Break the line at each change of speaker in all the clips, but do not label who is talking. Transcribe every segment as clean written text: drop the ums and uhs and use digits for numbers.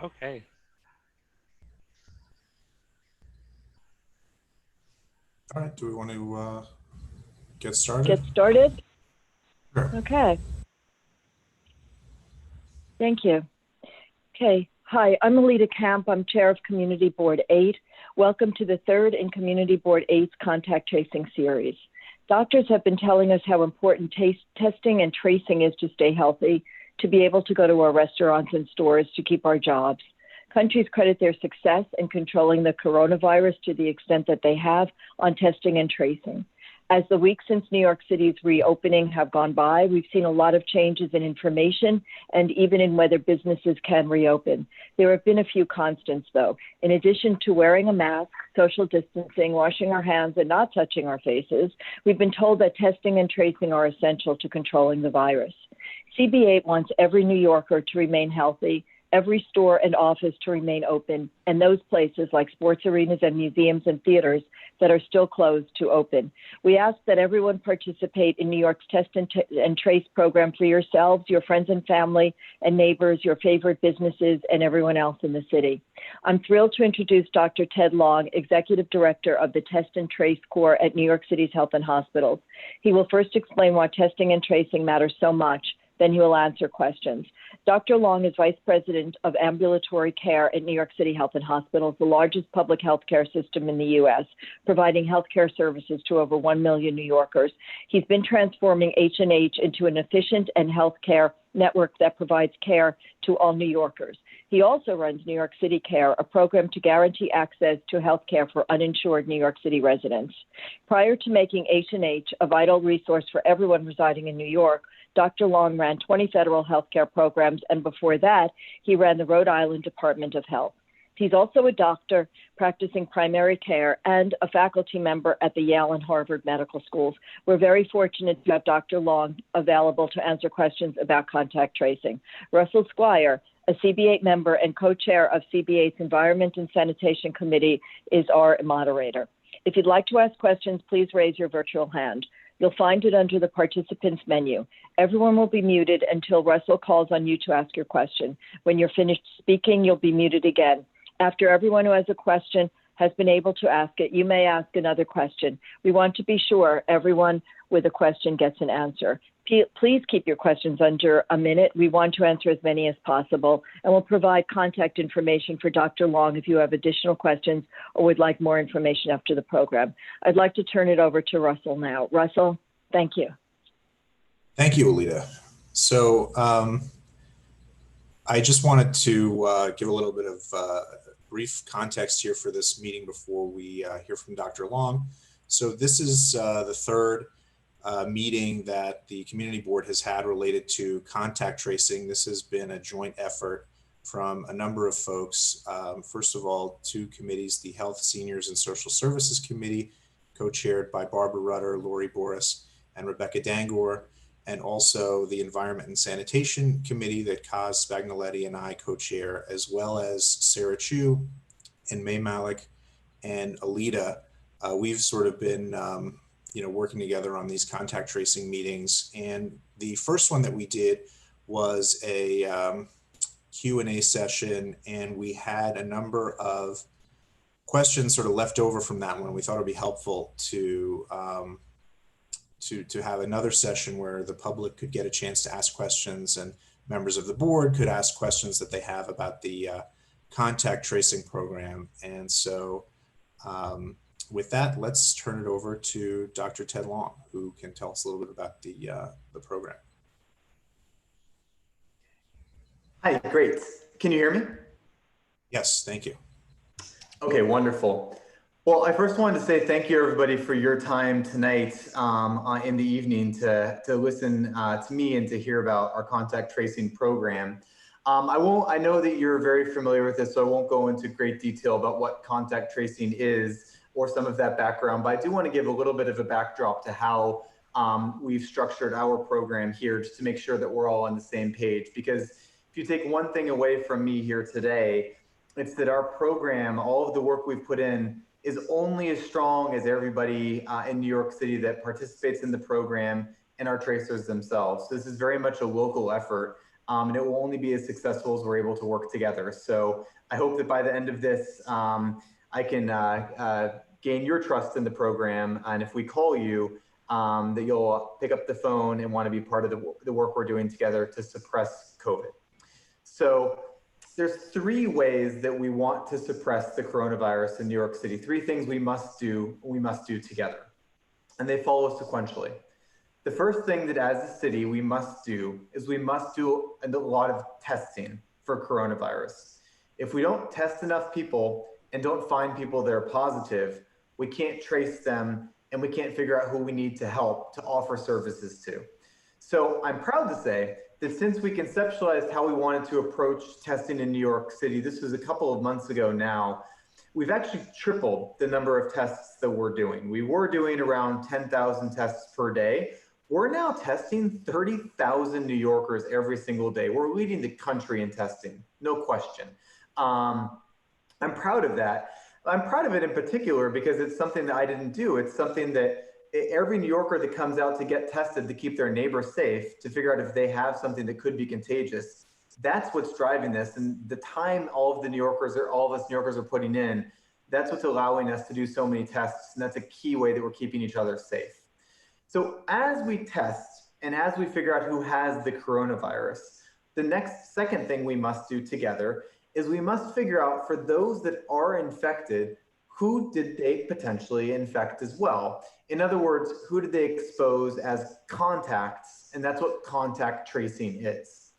Okay.
All right, do we want to get started?
Get started?
Sure.
Okay, thank you. Okay, hi, I'm Alita Camp. I'm chair of Community Board 8. Welcome to the third in Community Board 8's contact tracing series. Doctors have been telling us how important testing and tracing is to stay healthy, to be able to go to our restaurants and stores, to keep our jobs. Countries credit their success in controlling the coronavirus to the extent that they have on testing and tracing. As the weeks since New York City's reopening have gone by, we've seen a lot of changes in information and even in whether businesses can reopen. There have been a few constants, though. In addition to wearing a mask, social distancing, washing our hands, and not touching our faces, we've been told that testing and tracing are essential to controlling the virus. CB8 wants every New Yorker to remain healthy, every store and office to remain open, and those places like sports arenas and museums and theaters that are still closed to open. We ask that everyone participate in New York's Test and Trace program for yourselves, your friends and family and neighbors, your favorite businesses, and everyone else in the city. I'm thrilled to introduce Dr. Ted Long, Executive Director of the Test and Trace Corps at New York City's Health and Hospitals. He will first explain why testing and tracing matters so much. Then he will answer questions. Dr. Long is Vice President of Ambulatory Care at New York City Health and Hospitals, the largest public health care system in the U.S., providing health care services to over 1 million New Yorkers. He's been transforming H&H into an efficient and health care network that provides care to all New Yorkers. He also runs New York City Care, a program to guarantee access to health care for uninsured New York City residents. Prior to making H&H a vital resource for everyone residing in New York, Dr. Long ran 20 federal healthcare programs, and before that, he ran the Rhode Island Department of Health. He's also a doctor practicing primary care and a faculty member at the Yale and Harvard medical schools. We're very fortunate to have Dr. Long available to answer questions about contact tracing. Russell Squire, a CB8 member and co-chair of CB8's Environment and Sanitation Committee, is our moderator. If you'd like to ask questions, please raise your virtual hand. You'll find it under the participants menu. Everyone will be muted until Russell calls on you to ask your question. When you're finished speaking, you'll be muted again. After everyone who has a question has been able to ask it, you may ask another question. We want to be sure everyone with a question gets an answer. Please keep your questions under a minute. We want to answer as many as possible, and we'll provide contact information for Dr. Long if you have additional questions or would like more information after the program. I'd like to turn it over to Russell now. Russell, thank you.
Thank you, Alita. So I just wanted to give a little bit of brief context here for this meeting before we hear from Dr. Long. So this is the third meeting that the community board has had related to contact tracing. This has been a joint effort from a number of folks. First of all, two committees, the Health, Seniors, and Social Services Committee, co-chaired by Barbara Rutter, Lori Boris, and Rebecca Dangor, and also the Environment and Sanitation Committee that Kaz Spagnoletti and I co-chair, as well as Sarah Chu and May Malik and Alita. We've sort of been working together on these contact tracing meetings. And the first one that we did was a Q&A session, and we had a number of questions sort of left over from that one. We thought it'd be helpful to have another session where the public could get a chance to ask questions and members of the board could ask questions that they have about the contact tracing program. And so with that, let's turn it over to Dr. Ted Long, who can tell us a little bit about the program.
Hi, great. Can you hear me?
Yes, thank you.
Okay, wonderful. Well, I first wanted to say thank you, everybody, for your time tonight in the evening to listen to me and to hear about our contact tracing program. I know that you're very familiar with this, so I won't go into great detail about what contact tracing is or some of that background, but I do want to give a little bit of a backdrop to how we've structured our program here, just to make sure that we're all on the same page. Because if you take one thing away from me here today, it's that our program, all of the work we've put in, is only as strong as everybody in New York City that participates in the program and our tracers themselves. So this is very much a local effort. and it will only be as successful as we're able to work together. So I hope that by the end of this, I can gain your trust in the program, and if we call you, that you'll pick up the phone and want to be part of the work we're doing together to suppress COVID. So there's three ways that we want to suppress the coronavirus in New York City. Three things we must do together, and they follow sequentially. The first thing that as a city we must do is we must do a lot of testing for coronavirus. If we don't test enough people and don't find people that are positive, we can't trace them and we can't figure out who we need to help to offer services to. So I'm proud to say that since we conceptualized how we wanted to approach testing in New York City, this was a couple of months ago now, we've actually tripled the number of tests that we're doing. We were doing around 10,000 tests per day. We're now testing 30,000 New Yorkers every single day. We're leading the country in testing, no question. I'm proud of that. I'm proud of it in particular because it's something that I didn't do. It's something that every New Yorker that comes out to get tested to keep their neighbor safe, to figure out if they have something that could be contagious, that's what's driving this. And the time all of us New Yorkers are putting in, that's what's allowing us to do so many tests. And that's a key way that we're keeping each other safe. So as we test and as we figure out who has the coronavirus, the second thing we must do together is we must figure out for those that are infected, who did they potentially infect as well? In other words, who did they expose as contacts? And that's what contact tracing is.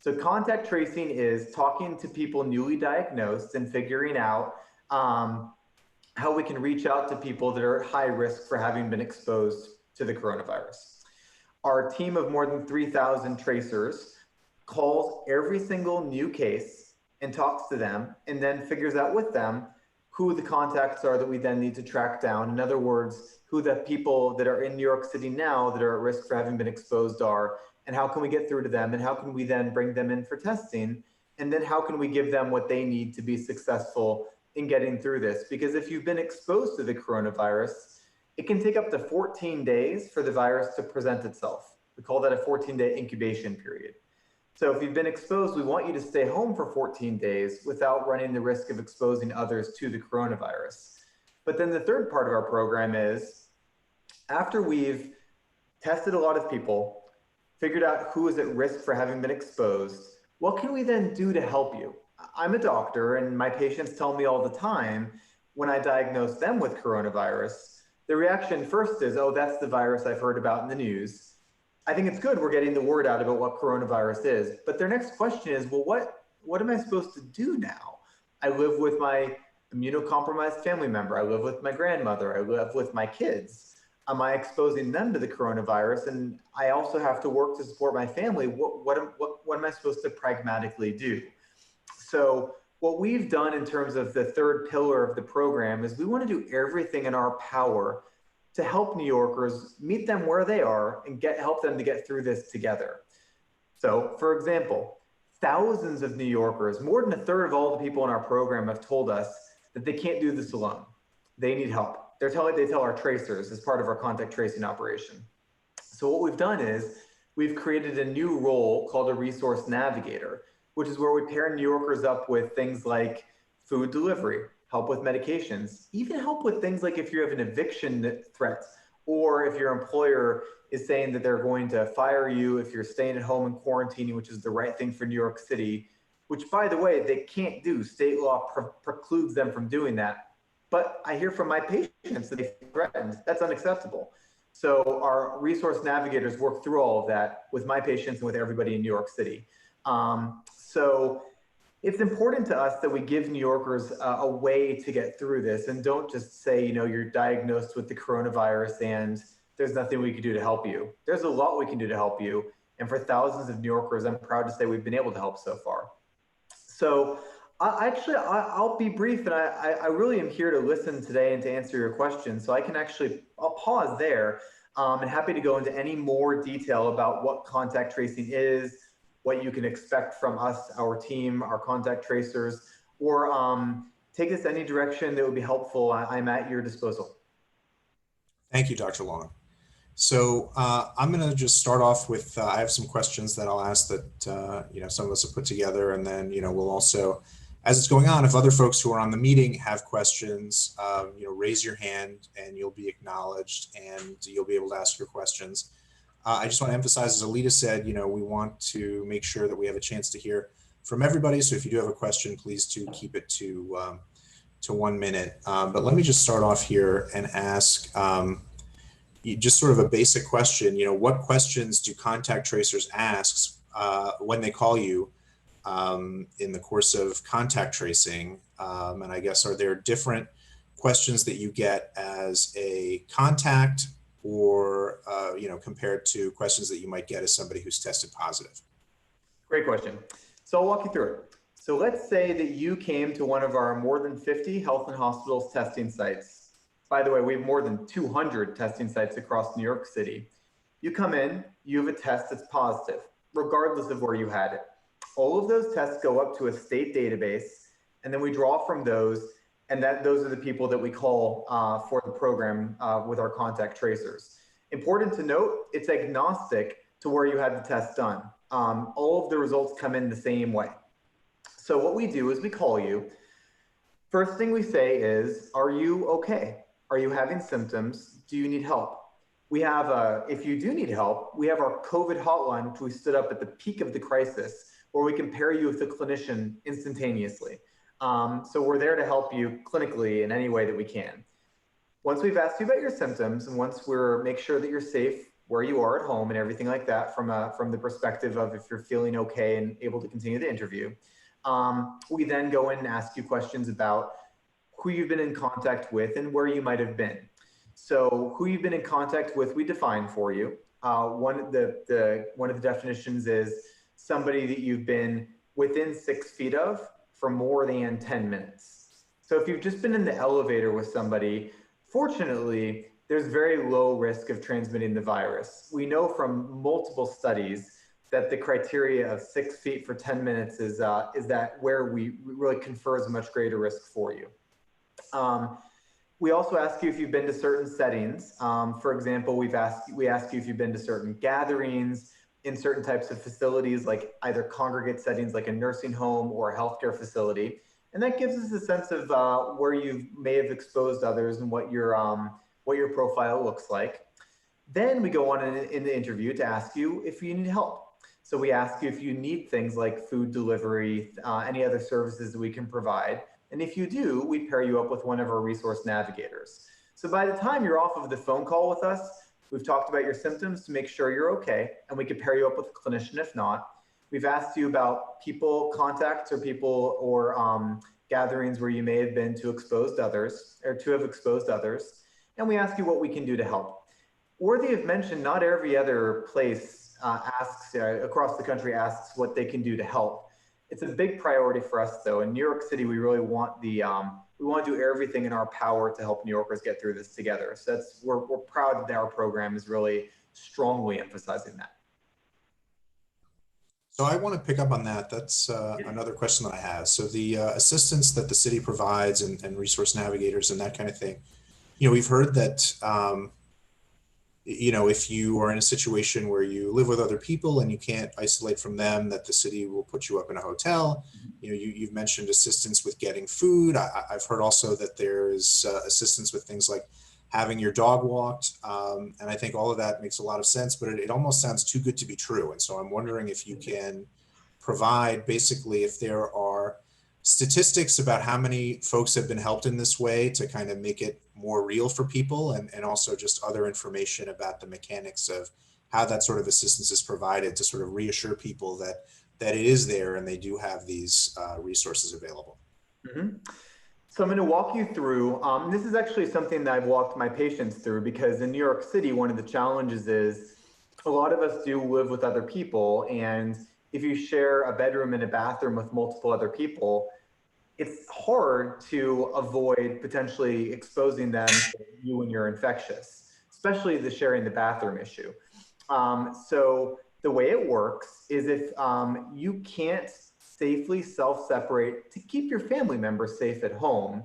So contact tracing is talking to people newly diagnosed and figuring out how we can reach out to people that are at high risk for having been exposed to the coronavirus. Our team of more than 3,000 tracers calls every single new case and talks to them and then figures out with them who the contacts are that we then need to track down. In other words, who the people that are in New York City now that are at risk for having been exposed are, and how can we get through to them, and how can we then bring them in for testing, and then how can we give them what they need to be successful in getting through this? Because if you've been exposed to the coronavirus, it can take up to 14 days for the virus to present itself. We call that a 14-day incubation period. So if you've been exposed, we want you to stay home for 14 days without running the risk of exposing others to the coronavirus. But then the third part of our program is, after we've tested a lot of people, figured out who is at risk for having been exposed, what can we then do to help you? I'm a doctor and my patients tell me all the time when I diagnose them with coronavirus, the reaction first is, oh, that's the virus I've heard about in the news. I think it's good we're getting the word out about what coronavirus is. But their next question is, well, what am I supposed to do now? I live with my immunocompromised family member. I live with my grandmother. I live with my kids. Am I exposing them to the coronavirus? And I also have to work to support my family. What am I supposed to pragmatically do? So what we've done in terms of the third pillar of the program is we want to do everything in our power to help New Yorkers, meet them where they are and help them to get through this together. So for example, thousands of New Yorkers, more than a third of all the people in our program have told us that they can't do this alone. They need help. They tell our tracers as part of our contact tracing operation. So what we've done is we've created a new role called a resource navigator, which is where we pair New Yorkers up with things like food delivery, help with medications, even help with things like if you have an eviction threat, or if your employer is saying that they're going to fire you if you're staying at home and quarantining, which is the right thing for New York City, which by the way, they can't do. State law precludes them from doing that. But I hear from my patients that they feel threatened. That's unacceptable. So our resource navigators work through all of that with my patients and with everybody in New York City. So it's important to us that we give New Yorkers a way to get through this and don't just say, you're diagnosed with the coronavirus and there's nothing we can do to help you. There's a lot we can do to help you. And for thousands of New Yorkers, I'm proud to say we've been able to help so far. So I'll be brief, and I really am here to listen today and to answer your questions. So I'll pause there and happy to go into any more detail about what contact tracing is, what you can expect from us, our team, our contact tracers, or take us any direction that would be helpful. I'm at your disposal.
Thank you, Dr. Long. So I'm going to just start off with, I have some questions that I'll ask that, some of us have put together. And then, we'll also, as it's going on, if other folks who are on the meeting have questions, raise your hand and you'll be acknowledged and you'll be able to ask your questions. I just want to emphasize, as Alita said, we want to make sure that we have a chance to hear from everybody. So if you do have a question, please do keep it to 1 minute. But let me just start off here and ask, just sort of a basic question, what questions do contact tracers ask when they call you in the course of contact tracing? And I guess, are there different questions that you get as a contact or, compared to questions that you might get as somebody who's tested positive?
Great question. So I'll walk you through it. So let's say that you came to one of our more than 50 health and hospitals testing sites. By the way, we have more than 200 testing sites across New York City. You come in, you have a test that's positive, regardless of where you had it. All of those tests go up to a state database, and then we draw from those, and those are the people that we call for the program with our contact tracers. Important to note, it's agnostic to where you had the test done. All of the results come in the same way. So what we do is we call you. First thing we say is, are you okay? Are you having symptoms? Do you need help? We have, if you do need help, we have our COVID hotline, which we stood up at the peak of the crisis, where we can pair you with a clinician instantaneously. So we're there to help you clinically in any way that we can. Once we've asked you about your symptoms, and once we're make sure that you're safe where you are at home and everything like that, from the perspective of if you're feeling okay and able to continue the interview, we then go in and ask you questions about who you've been in contact with and where you might have been. So who you've been in contact with, we define for you. One of the definitions is somebody that you've been within 6 feet of for more than 10 minutes. So if you've just been in the elevator with somebody, fortunately, there's very low risk of transmitting the virus. We know from multiple studies that the criteria of 6 feet for 10 minutes is that where we really confers a much greater risk for you. We also ask you if you've been to certain settings. For example, we ask you if you've been to certain gatherings in certain types of facilities, like either congregate settings like a nursing home or a healthcare facility. And that gives us a sense of where you may have exposed others and what your profile looks like. Then we go on in the interview to ask you if you need help. So we ask you if you need things like food delivery, any other services that we can provide. And if you do, we pair you up with one of our resource navigators. So by the time you're off of the phone call with us, we've talked about your symptoms to make sure you're okay, and we could pair you up with a clinician if not. We've asked you about contacts or gatherings where you may have been to have exposed others. And we ask you what we can do to help. Worthy of mention, not every other place across the country asks what they can do to help. It's a big priority for us, though. In New York City, we really want we want to do everything in our power to help New Yorkers get through this together. So we're proud that our program is really strongly emphasizing that.
So I want to pick up on that. That's another question that I have. So the assistance that the city provides and resource navigators and that kind of thing, we've heard that, if you are in a situation where you live with other people and you can't isolate from them, that the city will put you up in a hotel. You've mentioned assistance with getting food. I've heard also that there's assistance with things like having your dog walked. And I think all of that makes a lot of sense, but it almost sounds too good to be true. And so I'm wondering if you can provide, basically, if there are statistics about how many folks have been helped in this way to kind of make it more real for people, and also just other information about the mechanics of how that sort of assistance is provided to sort of reassure people that it is there and they do have these resources available.
Mm-hmm. So I'm going to walk you through, this is actually something that I've walked my patients through, because in New York City, one of the challenges is a lot of us do live with other people. And if you share a bedroom and a bathroom with multiple other people, it's hard to avoid potentially exposing them to you when you're infectious, especially the sharing the bathroom issue. So the way it works is if you can't safely self-separate to keep your family members safe at home,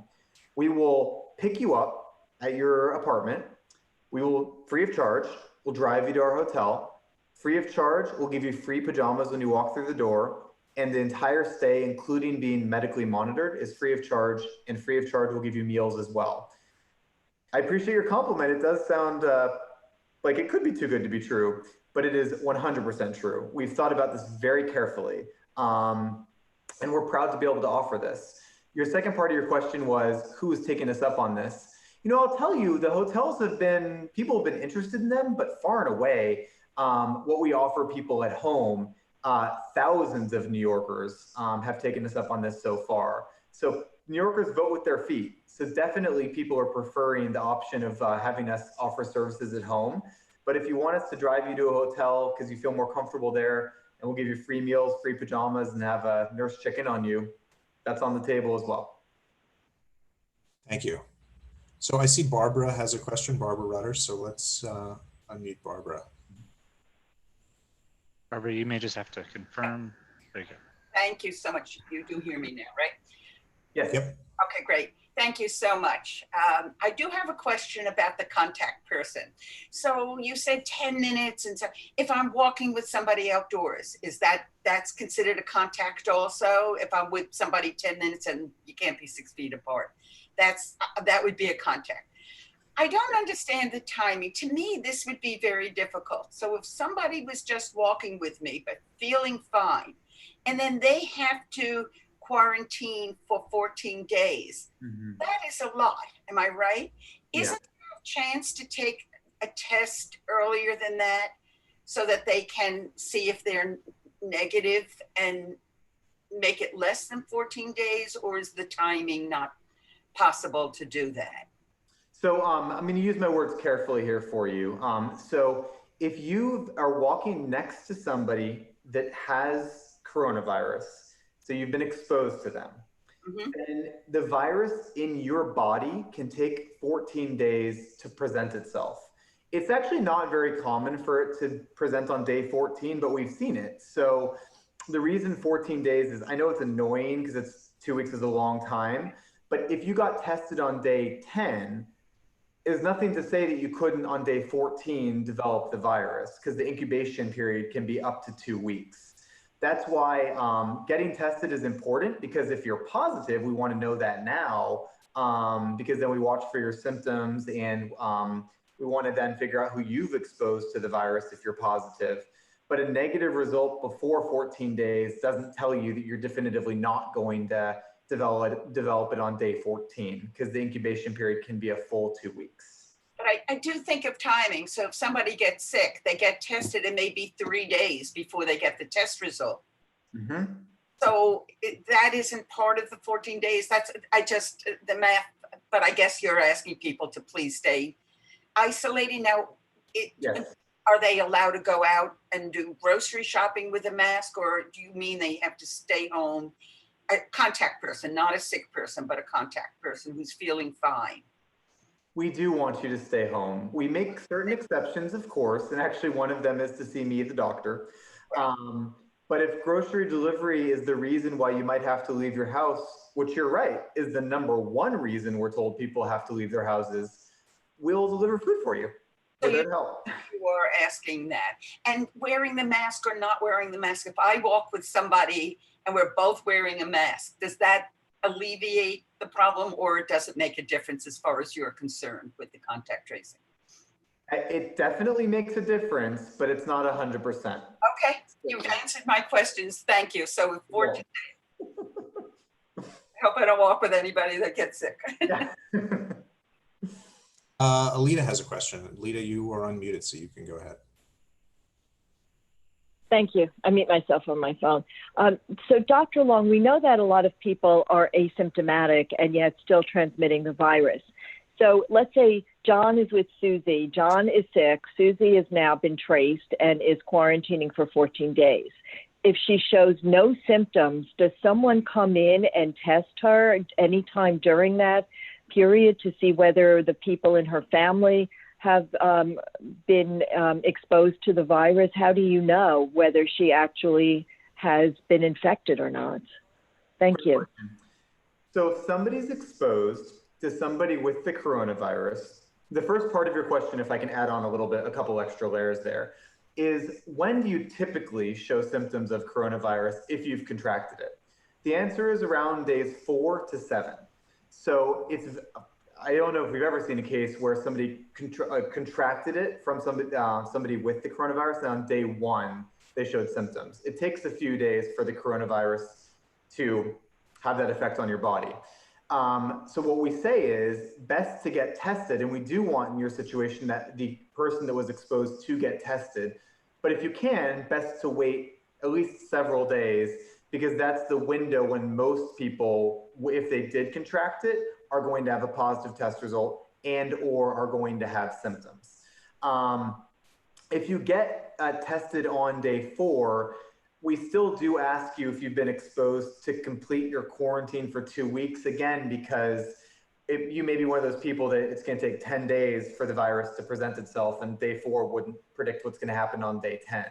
we will pick you up at your apartment. We will, free of charge, We'll drive you to our hotel. Free of charge, we'll give you free pajamas when you walk through the door. And the entire stay, including being medically monitored, is free of charge. And free of charge, we'll give you meals as well. I appreciate your compliment. It does sound like it could be too good to be true, but it is 100% true. We've thought about this very carefully, and we're proud to be able to offer this. Your second part of your question was, who is taking us up on this? I'll tell you, the hotels people have been interested in them, but far and away, what we offer people at home, thousands of New Yorkers have taken us up on this so far. So New Yorkers vote with their feet. So definitely people are preferring the option of having us offer services at home. But if you want us to drive you to a hotel because you feel more comfortable there, and we'll give you free meals, free pajamas, and have a nurse check in on you, that's on the table as well.
Thank you. So I see Barbara has a question, Barbara Rutter. So let's unmute Barbara.
Barbara, you may just have to confirm. There you go.
Thank you so much. You do hear me now, right?
Yes.
Yep.
Okay, great. Thank you so much. I do have a question about the contact person. So you said 10 minutes, and so if I'm walking with somebody outdoors, that's considered a contact also? If I'm with somebody 10 minutes and you can't be 6 feet apart, that would be a contact. I don't understand the timing. To me, this would be very difficult. So if somebody was just walking with me, but feeling fine, and then they have to quarantine for 14 days, that is a lot. Am I right? Isn't there a chance to take a test earlier than that so that they can see if they're negative and make it less than 14 days? Or is the timing not possible to do that?
So I'm going to use my words carefully here for you. So if you are walking next to somebody that has coronavirus, so you've been exposed to them, and the virus in your body can take 14 days to present itself. It's actually not very common for it to present on day 14, but we've seen it. So the reason 14 days is, I know it's annoying because it's 2 weeks is a long time, but if you got tested on day 10, there's nothing to say that you couldn't on day 14 develop the virus, because the incubation period can be up to 2 weeks. That's why getting tested is important, because if you're positive, we want to know that now, because then we watch for your symptoms, and we want to then figure out who you've exposed to the virus if you're positive. But a negative result before 14 days doesn't tell you that you're definitively not going to develop it on day 14, because the incubation period can be a full 2 weeks.
But I do think of timing. So if somebody gets sick, they get tested, it may be 3 days before they get the test result. So that isn't part of the 14 days. The math, but I guess you're asking people to please stay isolating. Now,
Yes.
are they allowed to go out and do grocery shopping with a mask, or do you mean they have to stay home? A contact person, not a sick person, but a contact person who's feeling fine.
We do want you to stay home. We make certain exceptions, of course, and actually one of them is to see me, the doctor. But if grocery delivery is the reason why you might have to leave your house, which you're right, is the number one reason we're told people have to leave their houses, we'll deliver food for you.
So
We're there to help.
You are asking that. And wearing the mask or not wearing the mask, if I walk with somebody and we're both wearing a mask, does that alleviate the problem, or does it make a difference as far as you're concerned with the contact tracing?
It definitely makes a difference, but it's not 100%.
Okay, you've answered my questions. Thank you. So 14 days. I hope I don't walk with anybody that gets sick.
Yeah.
Alita has a question. Alita, you are unmuted, so you can go ahead.
Thank you. I mute myself on my phone. So Dr. Long, we know that a lot of people are asymptomatic and yet still transmitting the virus. So let's say John is with Susie. John is sick. Susie has now been traced and is quarantining for 14 days. If she shows no symptoms, does someone come in and test her anytime during that period to see whether the people in her family have been exposed to the virus? How do you know whether she actually has been infected or not? Thank you.
So if somebody's exposed to somebody with the coronavirus, The first part of your question, if I can add on a little bit, a couple extra layers there, is when do you typically show symptoms of coronavirus if you've contracted it? The answer is around days 4 to 7. So I don't know if we've ever seen a case where somebody contracted it from somebody with the coronavirus, and on day 1, they showed symptoms. It takes a few days for the coronavirus to have that effect on your body. So what we say is best to get tested, and we do want in your situation that the person that was exposed to get tested. But if you can, best to wait at least several days, because that's the window when most people, if they did contract it, are going to have a positive test result and or are going to have symptoms. If you get tested on day 4, we still do ask you if you've been exposed to complete your quarantine for 2 weeks, again, because you may be one of those people that it's going to take 10 days for the virus to present itself, and day 4 wouldn't predict what's going to happen on day 10.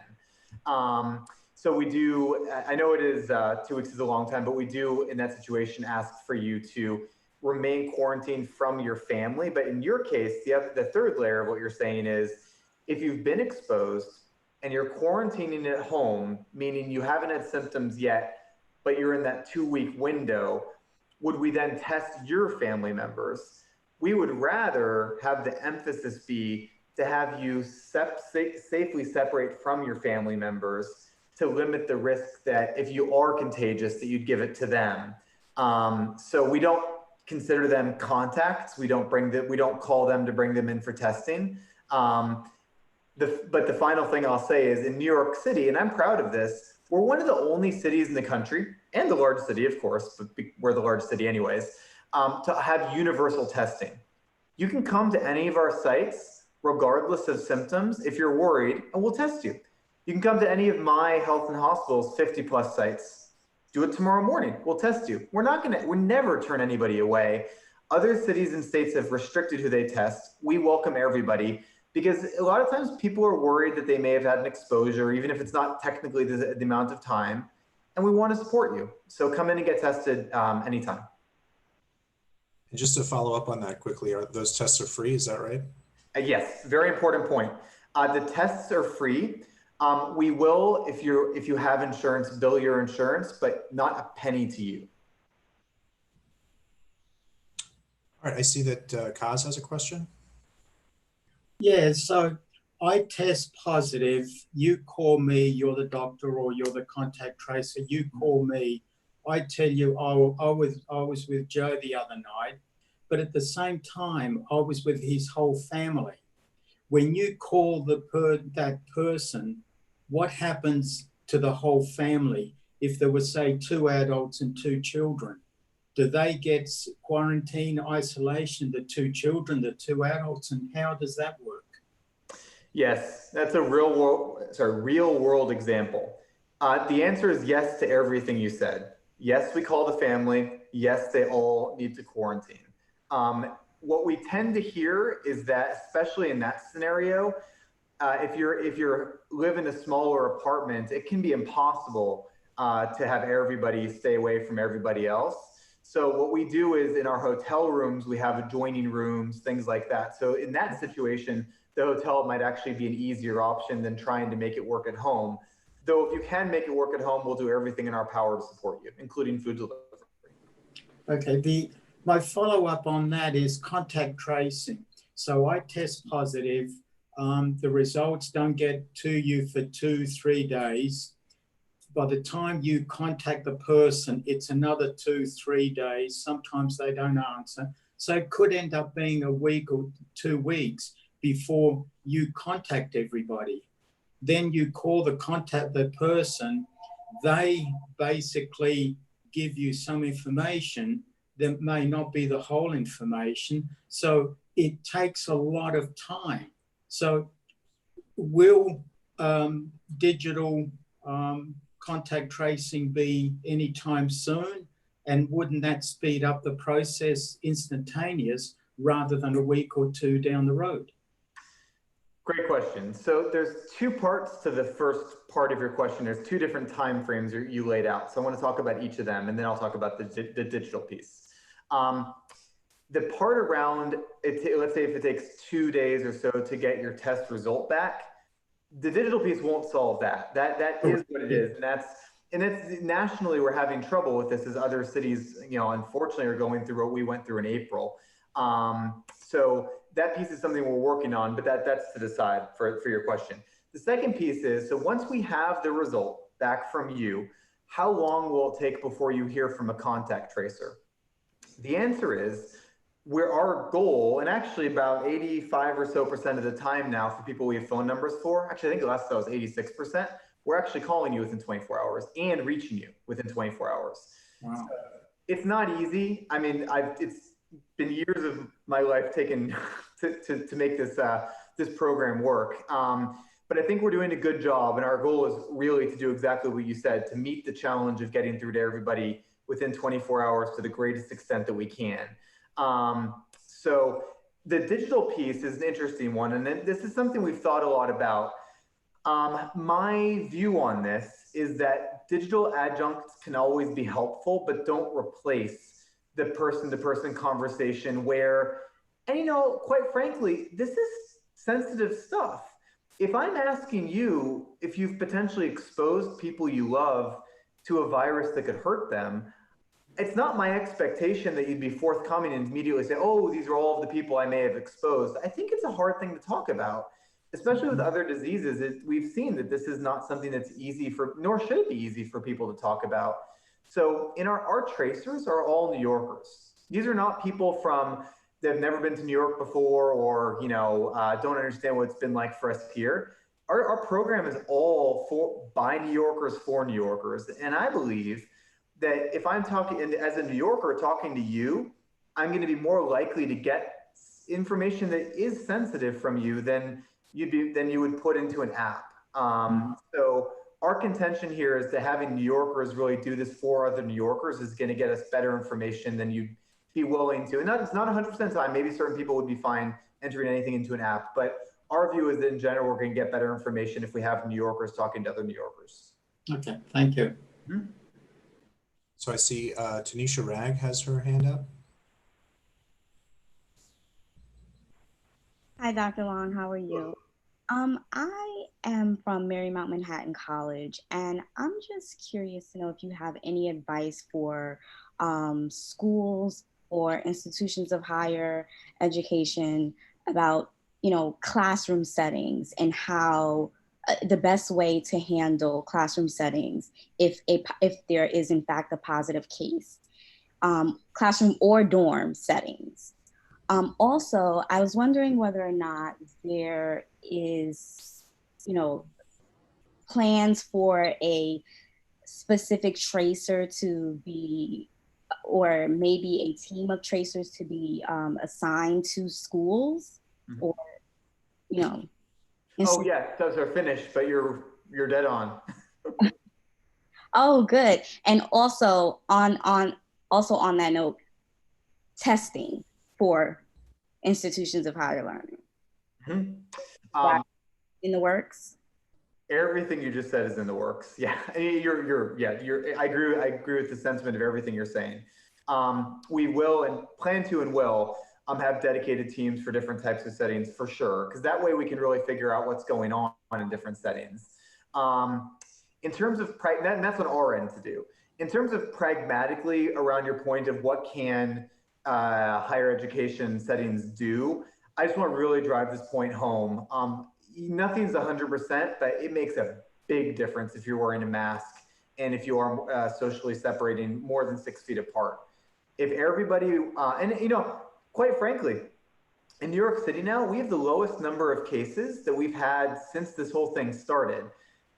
So we do, I know it is 2 weeks is a long time, but we do in that situation ask for you to remain quarantined from your family. But in your case, the third layer of what you're saying is if you've been exposed and you're quarantining at home, meaning you haven't had symptoms yet, but you're in that 2-week window, would we then test your family members? We would rather have the emphasis be to have you safely separate from your family members to limit the risk that if you are contagious, that you'd give it to them. So we don't consider them contacts. We don't call them to bring them in for testing. But the final thing I'll say is in New York City, and I'm proud of this, we're one of the only cities in the country, and the largest city, of course, but we're the largest city anyways, to have universal testing. You can come to any of our sites, regardless of symptoms, if you're worried, and we'll test you. You can come to any of my health and hospitals, 50+ sites. Do it tomorrow morning, we'll test you. We'll never turn anybody away. Other cities and states have restricted who they test. We welcome everybody, because a lot of times people are worried that they may have had an exposure, even if it's not technically the amount of time, and we want to support you. So come in and get tested anytime.
And just to follow up on that quickly, are those tests are free, is that right?
Yes, very important point. The tests are free. We will, if you have insurance, bill your insurance, but not a penny to you.
All right, I see that Kaz has a question.
Yeah, so I test positive. You call me, you're the doctor or you're the contact tracer. You call me. I tell you, I was with Joe the other night, but at the same time, I was with his whole family. When you call that person, what happens to the whole family if there were, say, 2 adults and 2 children? Do they get quarantine, isolation, the 2 children, the 2 adults, and how does that work?
Yes, that's a real world example. The answer is yes to everything you said. Yes, we call the family. Yes, they all need to quarantine. What we tend to hear is that, especially in that scenario, if you live in a smaller apartment, it can be impossible to have everybody stay away from everybody else. So what we do is in our hotel rooms, we have adjoining rooms, things like that. So in that situation, the hotel might actually be an easier option than trying to make it work at home. Though if you can make it work at home, we'll do everything in our power to support you, including food delivery.
Okay, my follow-up on that is contact tracing. So I test positive. The results don't get to you for 2-3 days. By the time you contact the person, it's another 2-3 days. Sometimes they don't answer. So it could end up being a week or 2 weeks before you contact everybody. Then you call the person. They basically give you some information that may not be the whole information. So it takes a lot of time. So will digital contact tracing be anytime soon? And wouldn't that speed up the process instantaneous rather than a week or 2 down the road?
Great question. So there's 2 parts to the first part of your question. There's 2 different time frames you laid out. So I want to talk about each of them, and then I'll talk about the digital piece. The part around it, let's say if it takes 2 days or so to get your test result back, the digital piece won't solve that. That is what it is, and it's nationally we're having trouble with this as other cities, unfortunately are going through what we went through in April. So that piece is something we're working on, but that's to the side for your question. The second piece is, so once we have the result back from you, how long will it take before you hear from a contact tracer? The answer is, where our goal, and actually about 85% or so of the time now for people we have phone numbers for, actually I think the last time was 86%, we're actually calling you within 24 hours and reaching you within 24 hours.
Wow.
So it's not easy. I mean, it's been years of my life taken to make this program work. But I think we're doing a good job, and our goal is really to do exactly what you said, to meet the challenge of getting through to everybody within 24 hours to the greatest extent that we can. So the digital piece is an interesting one, and this is something we've thought a lot about. My view on this is that digital adjuncts can always be helpful, but don't replace the person-to-person conversation where, and quite frankly, this is sensitive stuff. If I'm asking you if you've potentially exposed people you love to a virus that could hurt them, it's not my expectation that you'd be forthcoming and immediately say, oh, these are all of the people I may have exposed. I think it's a hard thing to talk about, especially with other diseases. We've seen that this is not something that's easy nor should it be easy for people to talk about. So our tracers are all New Yorkers. These are not people that have never been to New York before or, don't understand what it's been like for us here. Our program is all by New Yorkers for New Yorkers. And I believe that if I'm talking as a New Yorker talking to you, I'm going to be more likely to get information that is sensitive from you than you would put into an app. So our contention here is that having New Yorkers really do this for other New Yorkers is going to get us better information than you'd be willing to. And it's not 100% of the time. Maybe certain people would be fine entering anything into an app, but our view is that in general, we're going to get better information if we have New Yorkers talking to other New Yorkers.
Okay, thank you.
Mm-hmm.
So I see Tanisha Ragg has her hand up.
Hi, Dr. Long, how are you? I am from Marymount Manhattan College, and I'm just curious to know if you have any advice for schools or institutions of higher education about, classroom settings and how the best way to handle classroom settings if there is in fact a positive case, classroom or dorm settings. Also, I was wondering whether or not there is, plans for a specific tracer to be, or maybe a team of tracers to be assigned to schools, or,
Oh yeah, those are finished, but you're dead on.
Oh, good. And also on that note, testing for institutions of higher learning.
Mm-hmm.
In the works?
Everything you just said is in the works. Yeah, I agree with the sentiment of everything you're saying. We will and plan to and will have dedicated teams for different types of settings for sure, because that way we can really figure out what's going on in different settings. In terms of, and that's on our end to do. In terms of pragmatically around your point of what can higher education settings do, I just want to really drive this point home. Nothing's 100%, but it makes a big difference if you're wearing a mask and if you are socially separating more than 6 feet apart. If everybody, quite frankly, in New York City now, we have the lowest number of cases that we've had since this whole thing started.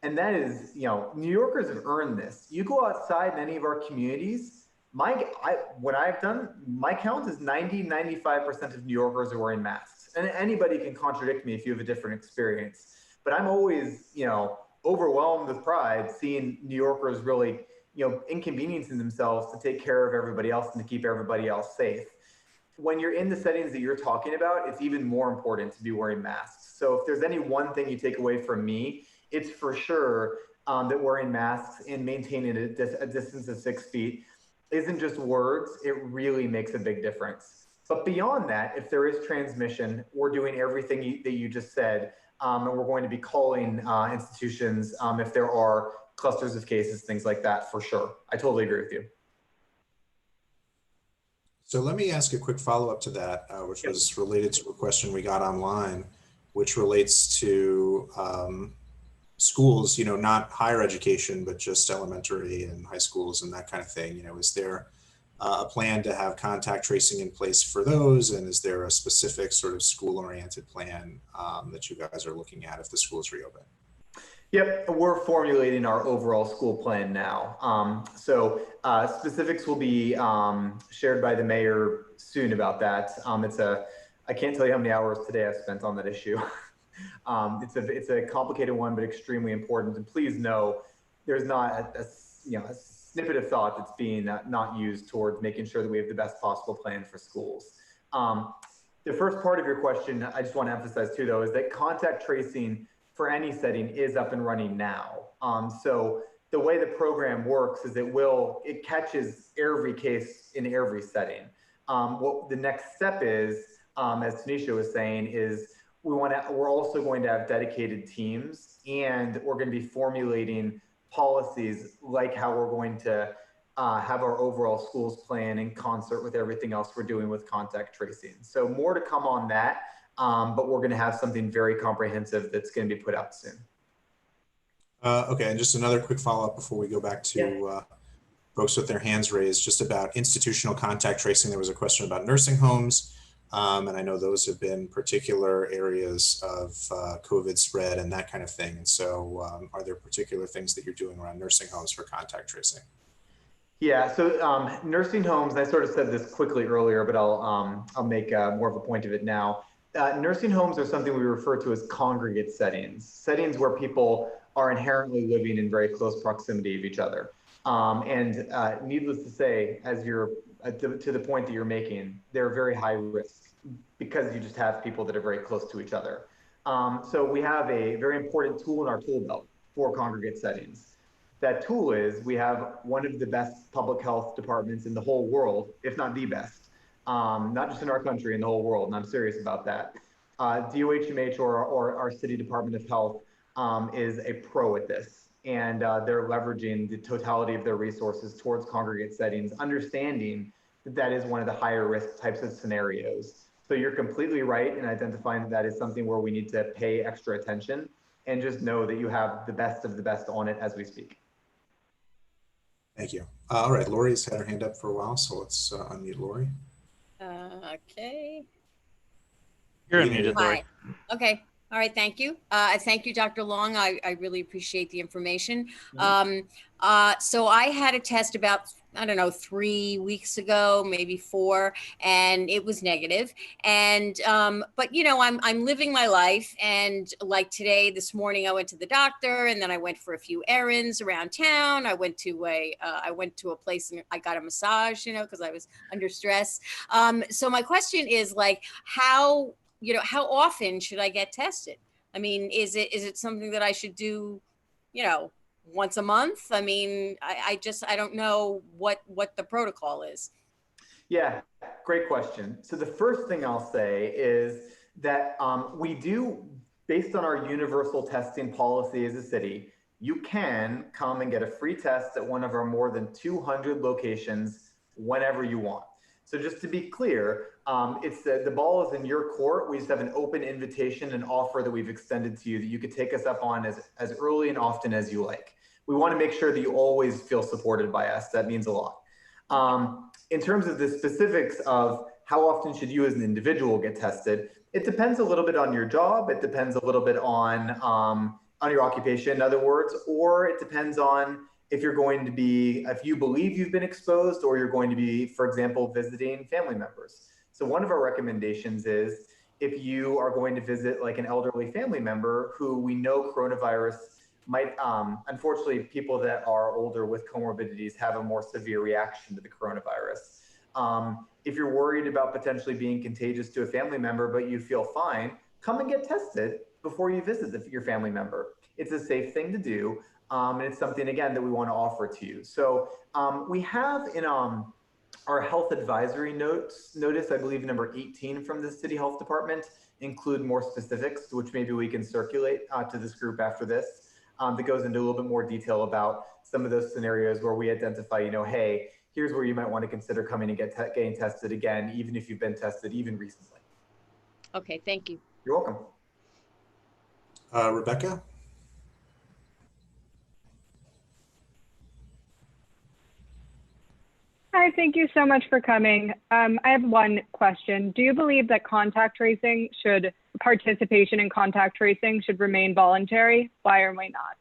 And that is, New Yorkers have earned this. You go outside in any of our communities, what I've done, my count is 95% of New Yorkers are wearing masks. And anybody can contradict me if you have a different experience. But I'm always, overwhelmed with pride seeing New Yorkers really, inconveniencing themselves to take care of everybody else and to keep everybody else safe. When you're in the settings that you're talking about, it's even more important to be wearing masks. So if there's any one thing you take away from me, it's for sure that wearing masks and maintaining a distance of 6 feet isn't just words, it really makes a big difference. But beyond that, if there is transmission, we're doing everything that you just said, and we're going to be calling institutions if there are clusters of cases, things like that, for sure. I totally agree with you.
So let me ask a quick follow-up to that, which was related to a question we got online, which relates to schools, not higher education, but just elementary and high schools and that kind of thing. Is there a plan to have contact tracing in place for those? And is there a specific sort of school-oriented plan that you guys are looking at if the schools reopen? Yep, we're formulating our overall school plan now. So specifics will be shared by the mayor soon about that. I can't tell you how many hours today I've spent on that issue. It's a complicated one, but extremely important. And please know, there's not a snippet of thought that's being not used towards making sure that we have the best possible plan for schools. The first part of your question, I just want to emphasize too, though, is that contact tracing for any setting is up and running now. So the way the program works is it catches every case in every setting. What the next step is, as Tanisha was saying, is we're also going to have dedicated teams, and we're going to be formulating policies like how we're going to have our overall schools plan in concert with everything else we're doing with contact tracing. So more to come on that. But we're going to have something very comprehensive that's going to be put out soon. Okay, and just another quick follow-up before we go back to folks with their hands raised, just about institutional contact tracing. There was a question about nursing homes, and I know those have been particular areas of COVID spread and that kind of thing. And so are there particular things that you're doing around nursing homes for contact tracing? Yeah, so nursing homes, I sort of said this quickly earlier, but I'll make more of a point of it now. Nursing homes are something we refer to as congregate settings where people are inherently living in very close proximity of each other. And needless to say, as you're to the point that you're making, they're very high risk because you just have people that are very close to each other. So we have a very important tool in our tool belt for congregate settings. That tool is we have one of the best public health departments in the whole world, if not the best. Not just in our country, in the whole world, and I'm serious about that. DOHMH or our City Department of Health is a pro at this, and they're leveraging the totality of their resources towards congregate settings, understanding that that is one of the higher risk types of scenarios. So you're completely right in identifying that that is something where we need to pay extra attention, and just know that you have the best of the best on it as we speak. Thank you. All right, Lori's had her hand up for a while, so let's unmute Lori.
Okay.
You're unmuted, Lori.
Hi. Okay. All right. Thank you. Thank you, Dr. Long. I really appreciate the information. So I had a test about, I don't know, 3 weeks ago, maybe 4, and it was negative. And, but I'm living my life. And like today, this morning, I went to the doctor, and then I went for a few errands around town. I went to a place and I got a massage, because I was under stress. So my question is how often should I get tested? I mean, is it something that I should do, once a month? I mean, I don't know what the protocol is.
Yeah, great question. So the first thing I'll say is that we do, based on our universal testing policy as a city, you can come and get a free test at one of our more than 200 locations whenever you want. So just to be clear, it's the ball is in your court. We just have an open invitation and offer that we've extended to you that you could take us up on as early and often as you like. We want to make sure that you always feel supported by us. That means a lot. In terms of the specifics of how often should you as an individual get tested, it depends a little bit on your job. It depends a little bit on your occupation, in other words, or it depends on if you believe you've been exposed, or you're going to be, for example, visiting family members. So one of our recommendations is if you are going to visit like an elderly family member who we know coronavirus might, unfortunately, people that are older with comorbidities have a more severe reaction to the coronavirus. If you're worried about potentially being contagious to a family member, but you feel fine, come and get tested before you visit your family member. It's a safe thing to do. And it's something, again, that we want to offer to you. So we have in Our health advisory notice, I believe number 18 from the City Health Department, include more specifics, which maybe we can circulate to this group after this, that goes into a little bit more detail about some of those scenarios where we identify, you know, hey, here's where you might want to consider coming and getting tested again, even if you've been tested even recently.
Okay, thank you.
You're welcome.
Rebecca?
Hi, thank you so much for coming. I have one question. Do you believe that participation in contact tracing should remain voluntary? Why or why not?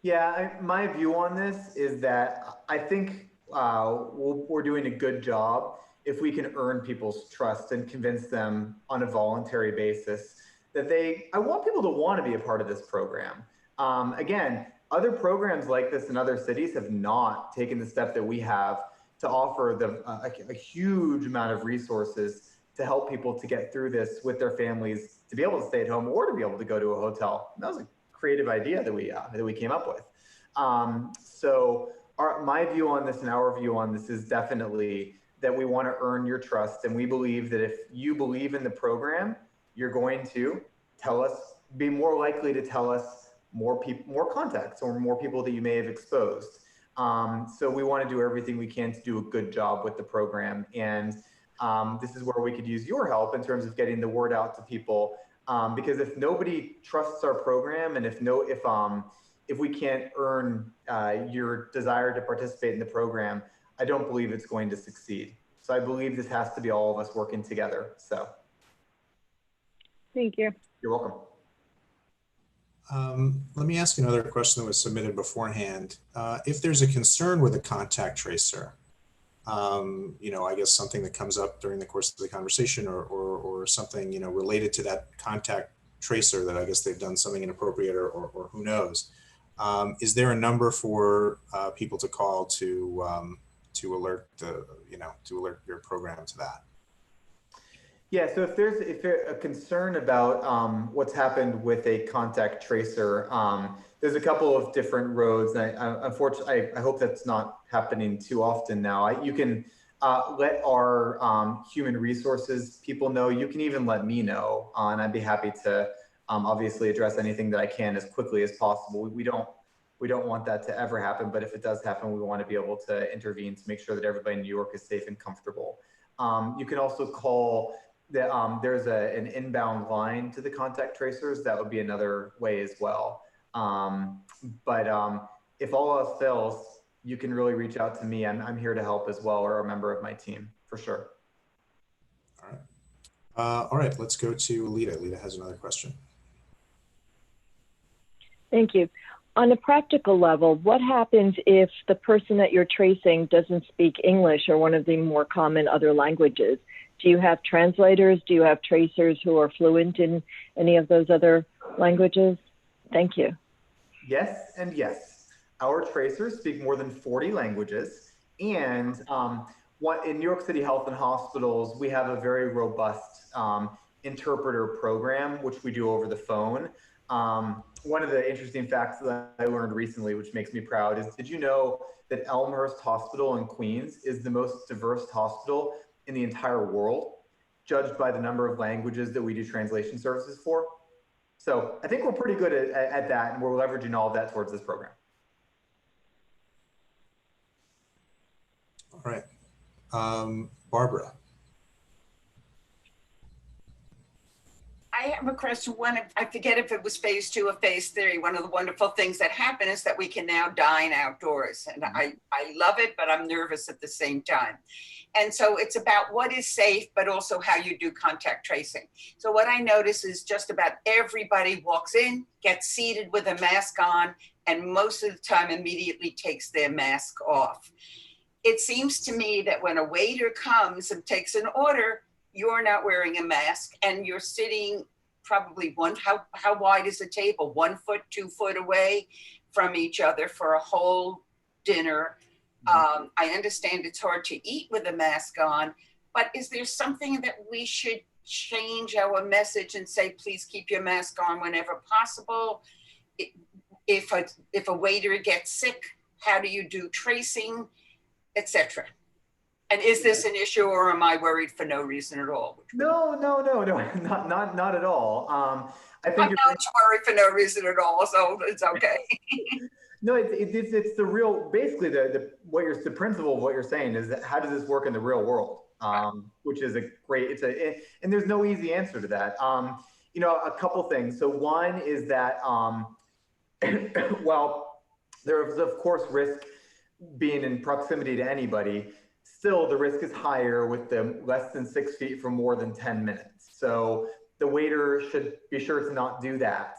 Yeah, my view on this is that I think we're doing a good job if we can earn people's trust and convince them on a voluntary basis that I want people to want to be a part of this program. Again, other programs like this in other cities have not taken the step that we have to offer them a huge amount of resources to help people to get through this with their families, to be able to stay at home or to be able to go to a hotel. And that was a creative idea that we came up with. So my view on this and our view on this is definitely that we want to earn your trust. And we believe that if you believe in the program, you're going to be more likely to tell us more contacts or more people that you may have exposed. So we want to do everything we can to do a good job with the program. And this is where we could use your help in terms of getting the word out to people. Because if nobody trusts our program, and if we can't earn your desire to participate in the program, I don't believe it's going to succeed. So I believe this has to be all of us working together. So
thank you.
You're welcome.
Let me ask another question that was submitted beforehand. If there's a concern with a contact tracer, you know, I guess something that comes up during the course of the conversation or something, you know, related to that contact tracer that I guess they've done something inappropriate or who knows, is there a number for people to call to alert to alert your program to that?
Yeah, so if there's a concern about what's happened with a contact tracer, there's a couple of different roads. And unfortunately, I hope that's not happening too often now. You can let our human resources people know. You can even let me know, and I'd be happy to obviously address anything that I can as quickly as possible. We don't want that to ever happen, but if it does happen, we want to be able to intervene to make sure that everybody in New York is safe and comfortable. You can also call. There's an inbound line to the contact tracers. That would be another way as well. But if all else fails, you can really reach out to me. I'm here to help as well, or a member of my team, for sure.
All right. All right, let's go to Alita. Alita has another question.
Thank you. On a practical level, what happens if the person that you're tracing doesn't speak English or one of the more common other languages? Do you have translators? Do you have tracers who are fluent in any of those other languages? Thank you.
Yes and yes. Our tracers speak more than 40 languages. And in New York City Health and Hospitals, we have a very robust interpreter program, which we do over the phone. One of the interesting facts that I learned recently, which makes me proud, is did you know that Elmhurst Hospital in Queens is the most diverse hospital in the entire world, judged by the number of languages that we do translation services for? So I think we're pretty good at that, and we're leveraging all of that towards this program.
All right. Barbara.
I have a question. I forget if it was phase 2 or phase 3. One of the wonderful things that happen is that we can now dine outdoors. And I love it, but I'm nervous at the same time. And so it's about what is safe, but also how you do contact tracing. So what I notice is just about everybody walks in, gets seated with a mask on, and most of the time immediately takes their mask off. It seems to me that when a waiter comes and takes an order, you're not wearing a mask and you're sitting probably how wide is the table? 1 foot, 2 foot away from each other for a whole dinner. I understand it's hard to eat with a mask on, but is there something that we should change our message and say, please keep your mask on whenever possible? If a waiter gets sick, how do you do tracing, etc.? And is this an issue, or am I worried for no reason at all?
No, not at all. I think
I'm not worried for no reason at all, so it's okay.
No, it's the real, basically the principle of what you're saying is that how does this work in the real world? Which is a great, and there's no easy answer to that. You know, a couple things. So one is that, well, there is of course risk being in proximity to anybody. Still, the risk is higher with them less than 6 feet for more than 10 minutes. So the waiter should be sure to not do that.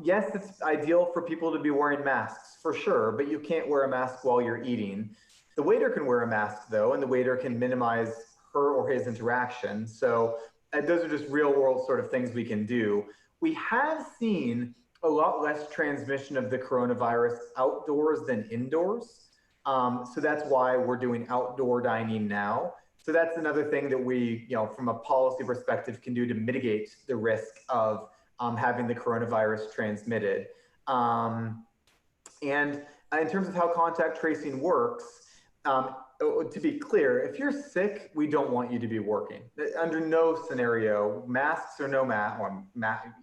Yes, it's ideal for people to be wearing masks for sure, but you can't wear a mask while you're eating. The waiter can wear a mask though, and the waiter can minimize her or his interaction. So those are just real world sort of things we can do. We have seen a lot less transmission of the coronavirus outdoors than indoors. So that's why we're doing outdoor dining now. So that's another thing that we, you know, from a policy perspective can do to mitigate the risk of having the coronavirus transmitted. And in terms of how contact tracing works, to be clear, if you're sick, we don't want you to be working. Under no scenario, masks or no mask, or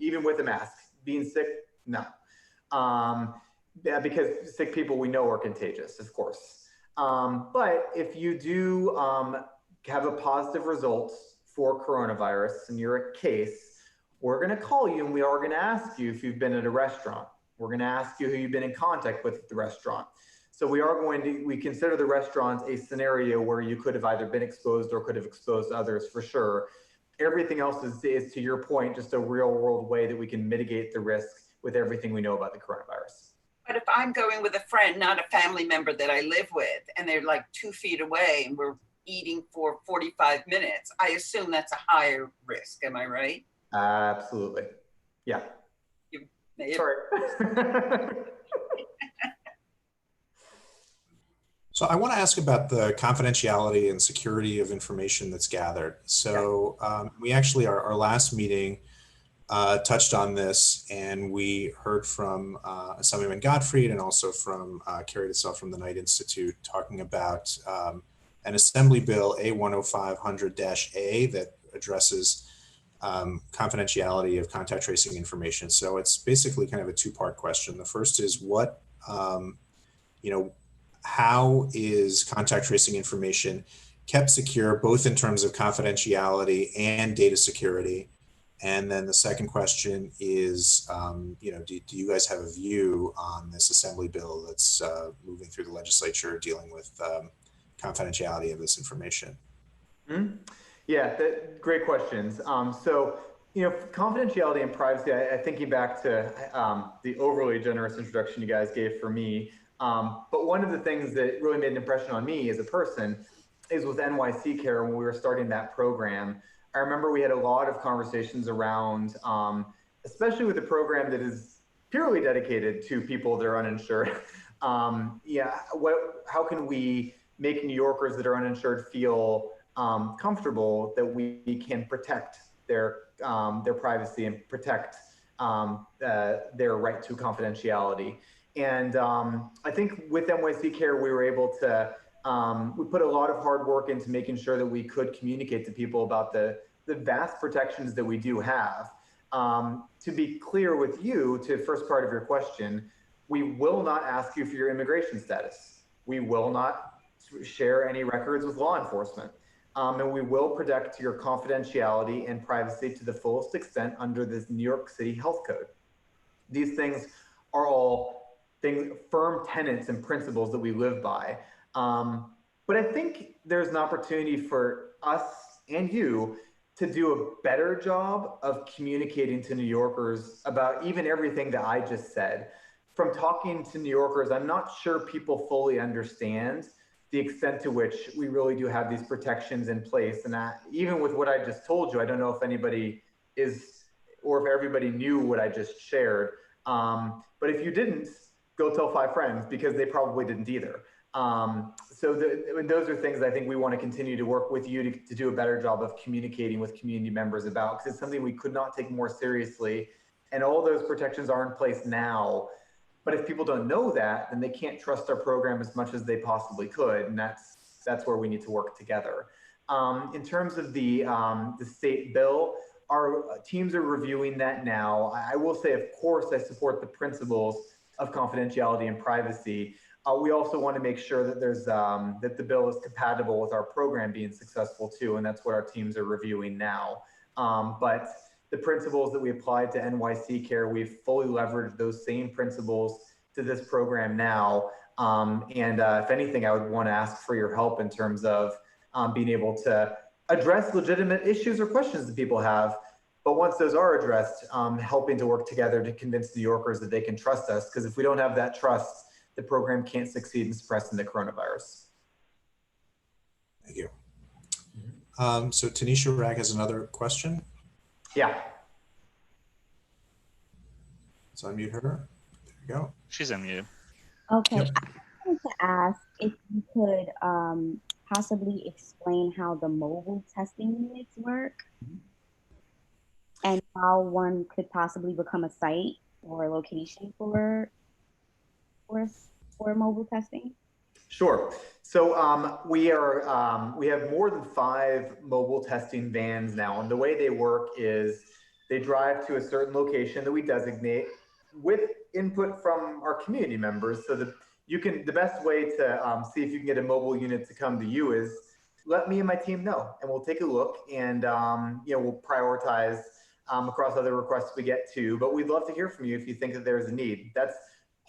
even with a mask, being sick, no. Yeah, because sick people we know are contagious, of course. But if you do have a positive result for coronavirus and you're a case, we're going to call you and we are going to ask you if you've been at a restaurant. We're going to ask you who you've been in contact with at the restaurant. So we consider the restaurant a scenario where you could have either been exposed or could have exposed others for sure. Everything else is to your point, just a real world way that we can mitigate the risk with everything we know about the coronavirus.
But if I'm going with a friend, not a family member that I live with, and they're like 2 feet away and we're eating for 45 minutes, I assume that's a higher risk. Am I right?
Absolutely. Yeah. Sorry.
So I want to ask about the confidentiality and security of information that's gathered. So we actually, our last meeting touched on this, and we heard from Assemblyman Gottfried and also from Carried Itself from the Knight Institute talking about an Assembly Bill A10500-A that addresses confidentiality of contact tracing information. So it's basically kind of a two-part question. The first is what, how is contact tracing information kept secure, both in terms of confidentiality and data security? And then the second question is, do you guys have a view on this Assembly Bill that's moving through the legislature dealing with confidentiality of this information?
Mm-hmm. Yeah, great questions. So, confidentiality and privacy, thinking back to the overly generous introduction you guys gave for me, but one of the things that really made an impression on me as a person is with NYC Care when we were starting that program. I remember we had a lot of conversations around, especially with a program that is purely dedicated to people that are uninsured. How can we make New Yorkers that are uninsured feel comfortable that we can protect their privacy and protect their right to confidentiality? And I think with NYC Care, we were able to, we put a lot of hard work into making sure that we could communicate to people about the vast protections that we do have. To be clear with you, to the first part of your question, we will not ask you for your immigration status. We will not share any records with law enforcement. And we will protect your confidentiality and privacy to the fullest extent under this New York City Health Code. These things are all firm tenets and principles that we live by. But I think there's an opportunity for us and you to do a better job of communicating to New Yorkers about even everything that I just said. From talking to New Yorkers, I'm not sure people fully understand the extent to which we really do have these protections in place. And even with what I just told you, I don't know if anybody is, or if everybody knew what I just shared. But if you didn't, go tell 5 friends, because they probably didn't either. So those are things I think we want to continue to work with you to do a better job of communicating with community members about, because it's something we could not take more seriously. And all those protections are in place now. But if people don't know that, then they can't trust our program as much as they possibly could. And that's that's where we need to work together. In terms of the state bill, our teams are reviewing that now. I will say, of course, I support the principles of confidentiality and privacy. We also want to make sure that there's that the bill is compatible with our program being successful too, and that's what our teams are reviewing now. But the principles that we applied to NYC Care, we've fully leveraged those same principles to this program now. If anything, I would want to ask for your help in terms of being able to address legitimate issues or questions that people have. But once those are addressed, helping to work together to convince New Yorkers that they can trust us, because if we don't have that trust, the program can't succeed in suppressing the coronavirus.
Thank you. So Tanisha Ragg has another question.
Yeah.
Let's unmute her. There you go.
She's unmuted.
Okay,
Yep.
I wanted to ask if you could possibly explain how the mobile testing units work and how one could possibly become a site or a location for mobile testing.
Sure. So we have more than 5 mobile testing vans now, and the way they work is they drive to a certain location that we designate with input from our community members, so that the best way to see if you can get a mobile unit to come to you is let me and my team know, and we'll take a look, and we'll prioritize across other requests we get to. But we'd love to hear from you if you think that there's a need. That's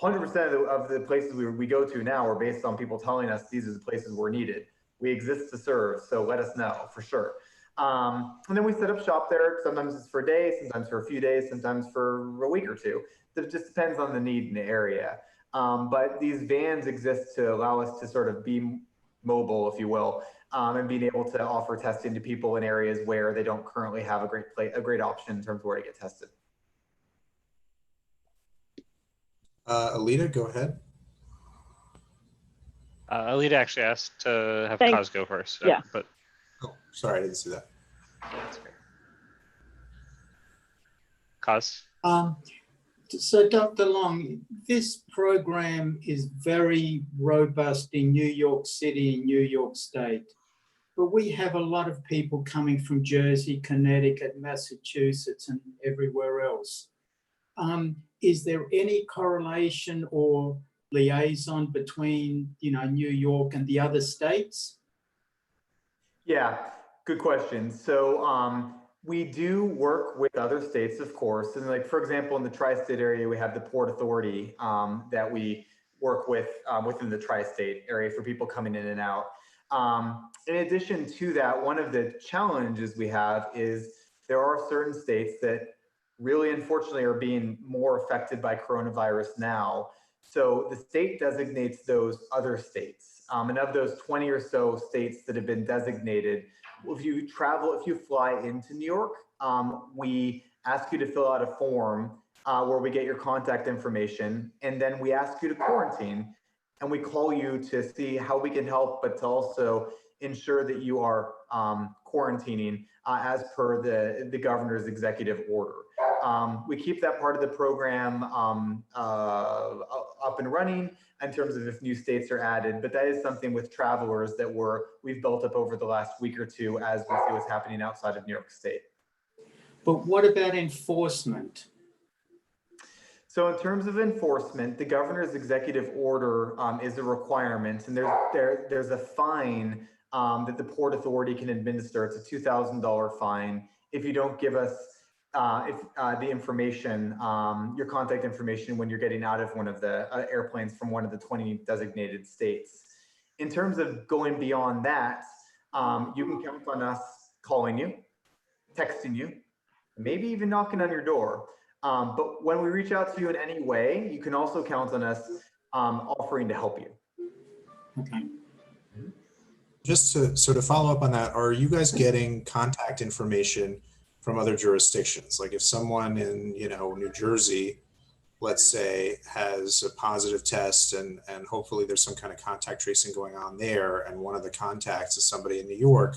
100% of the places we go to now are based on people telling us these are the places we're needed. We exist to serve, so let us know for sure. And then we set up shop there. Sometimes it's for a day, sometimes for a few days, sometimes for a week or two. It just depends on the need in the area. But these vans exist to allow us to sort of be mobile, if you will, and being able to offer testing to people in areas where they don't currently have a great option in terms of where to get tested.
Alita, go ahead.
Alita actually asked to have
Thanks.
Kaz go first.
Yeah.
But
Oh, sorry, I didn't see that.
that's great. Kaz?
So Dr. Long, this program is very robust in New York City and New York State, but we have a lot of people coming from Jersey, Connecticut, Massachusetts, and everywhere else. Is there any correlation or liaison between, New York and the other states?
Yeah, good question. So we do work with other states, of course. And like, for example, in the tri-state area, we have the Port Authority that we work with within the tri-state area for people coming in and out. In addition to that, one of the challenges we have is there are certain states that really, unfortunately, are being more affected by coronavirus now. So the state designates those other states. And of those 20 or so states that have been designated, if you fly into New York, we ask you to fill out a form where we get your contact information, and then we ask you to quarantine, and we call you to see how we can help, but to also ensure that you are quarantining as per the governor's executive order. We keep that part of the program up and running in terms of if new states are added, but that is something with travelers that we've built up over the last week or two as we see what's happening outside of New York State.
But what about enforcement?
So in terms of enforcement, the governor's executive order is a requirement, and there's a fine that the Port Authority can administer. It's a $2,000 fine if you don't give us the information, your contact information when you're getting out of one of the airplanes from one of the 20 designated states. In terms of going beyond that, you can count on us calling you, texting you, maybe even knocking on your door. But when we reach out to you in any way, you can also count on us offering to help you.
Okay.
Just to follow up on that, are you guys getting contact information from other jurisdictions? Like if someone in, New Jersey, let's say, has a positive test and hopefully there's some kind of contact tracing going on there, and one of the contacts is somebody in New York,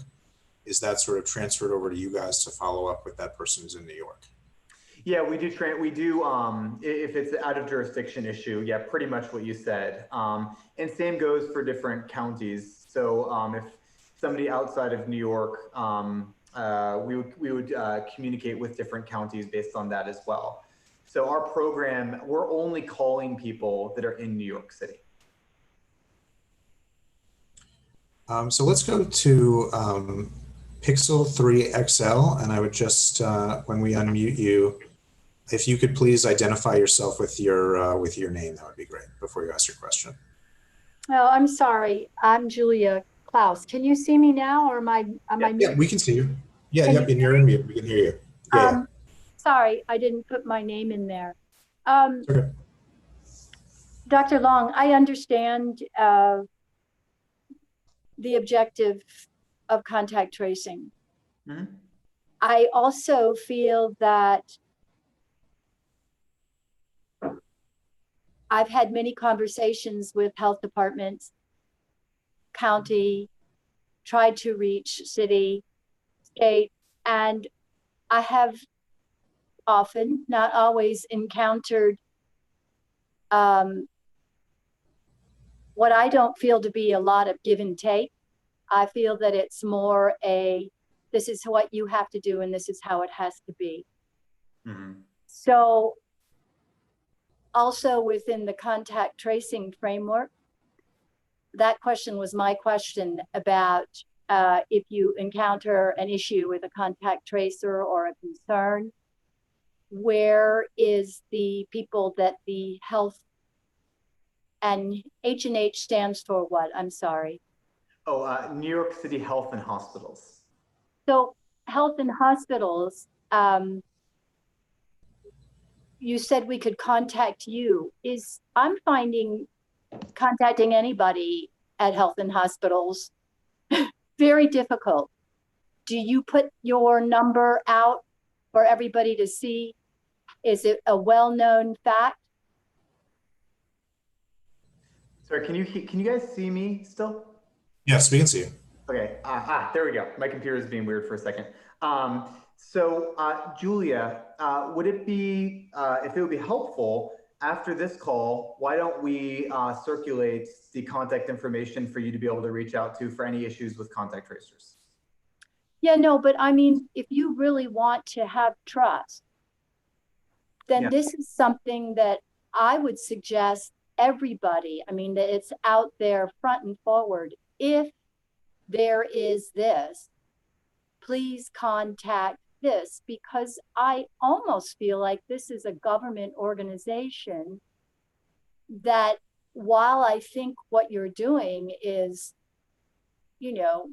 is that sort of transferred over to you guys to follow up with that person who's in New York?
Yeah, we do train. We do. If it's an out of jurisdiction issue, yeah, pretty much what you said. And same goes for different counties. So if somebody outside of New York, we would communicate with different counties based on that as well. So our program, we're only calling people that are in New York City.
So let's go to Pixel 3 XL, and I would just, when we unmute you, if you could please identify yourself with your name, that would be great before you ask your question.
Oh, I'm sorry. I'm Julia Klaus. Can you see me now, or am I
Yeah,
muted?
we can see you. Yeah,
Can
yep,
you
and you're in mute. We can hear you. Yeah,
Sorry, I didn't put my name in there.
Okay.
Dr. Long, I understand the objective of contact tracing.
Mm-hmm.
I also feel that I've had many conversations with health departments, county, tried to reach city, state, and I have often, not always, encountered what I don't feel to be a lot of give and take. I feel that it's more this is what you have to do and this is how it has to be.
Mm-hmm.
So also within the contact tracing framework, that question was my question about if you encounter an issue with a contact tracer or a concern, where is the people that the health and H&H stands for what? I'm sorry.
Oh, New York City Health and Hospitals.
So health and hospitals, you said we could contact you. I'm finding contacting anybody at health and hospitals very difficult. Do you put your number out for everybody to see? Is it a well-known fact?
Sorry, can you guys see me still?
Yes, we can see you.
Okay, there we go. My computer is being weird for a second. Julia, would it be, if it would be helpful, after this call, why don't we circulate the contact information for you to be able to reach out to for any issues with contact tracers?
Yeah, no, but I mean, if you really want to have trust, then this is something that I would suggest everybody, I mean, that it's out there front and forward. If there is this, please contact this, because I almost feel like this is a government organization that, while I think what you're doing is,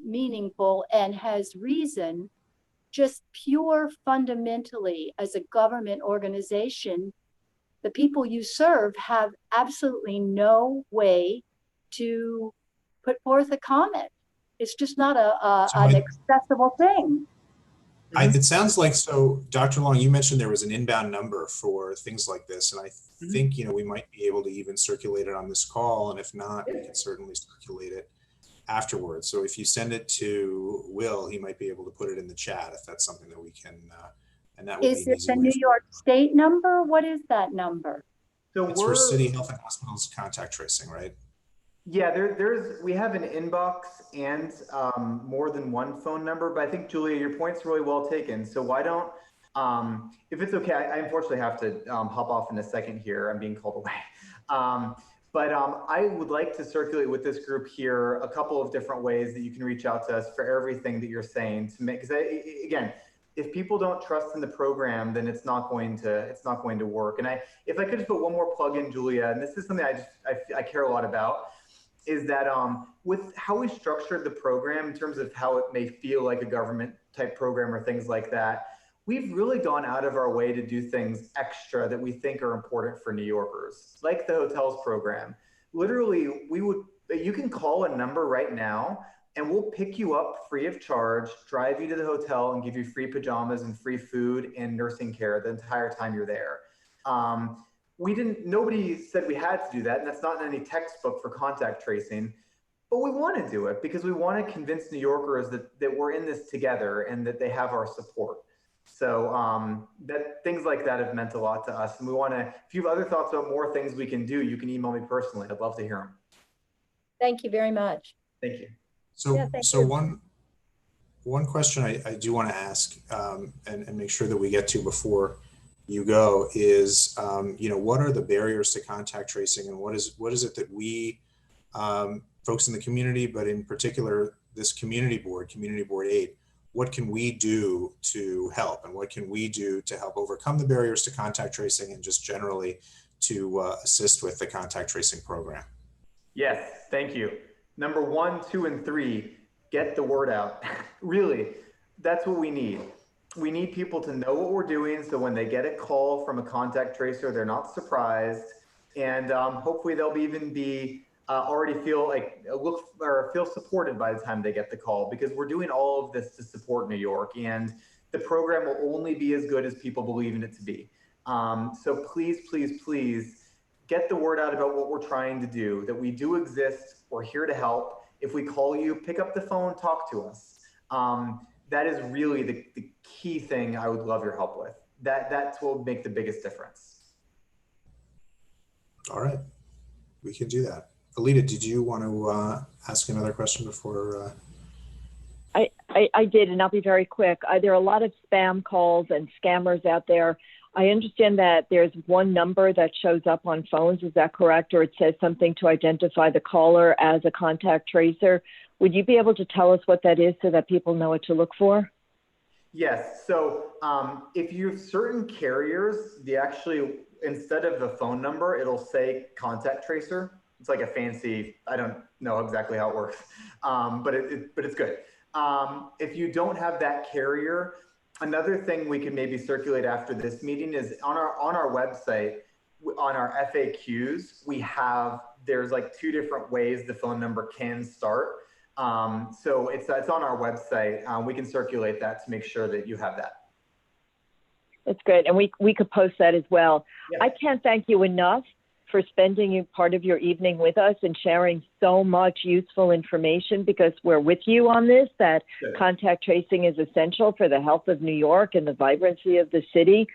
meaningful and has reason, just pure fundamentally as a government organization, the people you serve have absolutely no way to put forth a comment. It's just not an accessible thing.
It sounds like, so Dr. Long, you mentioned there was an inbound number for things like this, and I think, we might be able to even circulate it on this call, and if not, we can certainly circulate it afterwards. So if you send it to Will, he might be able to put it in the chat if that's something that we can, and that would be an easy way.
Is it the New York State number? What is that number?
So
it's for City Health and Hospitals contact tracing, right?
Yeah, we have an inbox and more than one phone number, but I think, Julia, your point's really well taken. So why don't, if it's okay, I unfortunately have to hop off in a second here. I'm being called away. But I would like to circulate with this group here a couple of different ways that you can reach out to us for everything that you're saying to make, because again, if people don't trust in the program, then it's not going to work. And if I could just put one more plug in, Julia, and this is something I care a lot about, is that with how we structured the program in terms of how it may feel like a government type program or things like that, we've really gone out of our way to do things extra that we think are important for New Yorkers, like the hotels program. Literally, you can call a number right now and we'll pick you up free of charge, drive you to the hotel and give you free pajamas and free food and nursing care the entire time you're there. Nobody said we had to do that, and that's not in any textbook for contact tracing, but we want to do it because we want to convince New Yorkers that we're in this together and that they have our support. So that things like that have meant a lot to us. And we want to, if you have other thoughts about more things we can do, you can email me personally. I'd love to hear them.
Thank you very much.
Thank you.
So,
Yeah, thank
so
you.
one question I do want to ask and make sure that we get to before you go is, what are the barriers to contact tracing, and what is it that we, folks in the community, but in particular this community board 8, what can we do to help, and what can we do to help overcome the barriers to contact tracing and just generally to assist with the contact tracing program?
Yes, thank you. Number 1, 2, and 3, get the word out. Really, that's what we need. We need people to know what we're doing, so when they get a call from a contact tracer, they're not surprised, and hopefully they'll even be already feel supported by the time they get the call, because we're doing all of this to support New York, and the program will only be as good as people believe in it to be. So please, please, please get the word out about what we're trying to do, that we do exist, we're here to help. If we call you, pick up the phone, talk to us. That is really the key thing I would love your help with. That's what will make the biggest difference.
All right, we can do that. Alita, did you want to ask another question before?
I did, and I'll be very quick. There are a lot of spam calls and scammers out there. I understand that there's one number that shows up on phones. Is that correct? Or it says something to identify the caller as a contact tracer. Would you be able to tell us what that is so that people know what to look for?
Yes. So if you have certain carriers, instead of the phone number, it'll say contact tracer. It's like a fancy, I don't know exactly how it works, but it's good. If you don't have that carrier, another thing we can maybe circulate after this meeting is on our website, on our FAQs, there's like 2 different ways the phone number can start. So it's on our website. We can circulate that to make sure that you have that.
That's great. And we could post that as well.
Yeah.
I can't thank you enough for spending part of your evening with us and sharing so much useful information, because we're with you on this, that
Good.
Contact tracing is essential for the health of New York and the vibrancy of the city.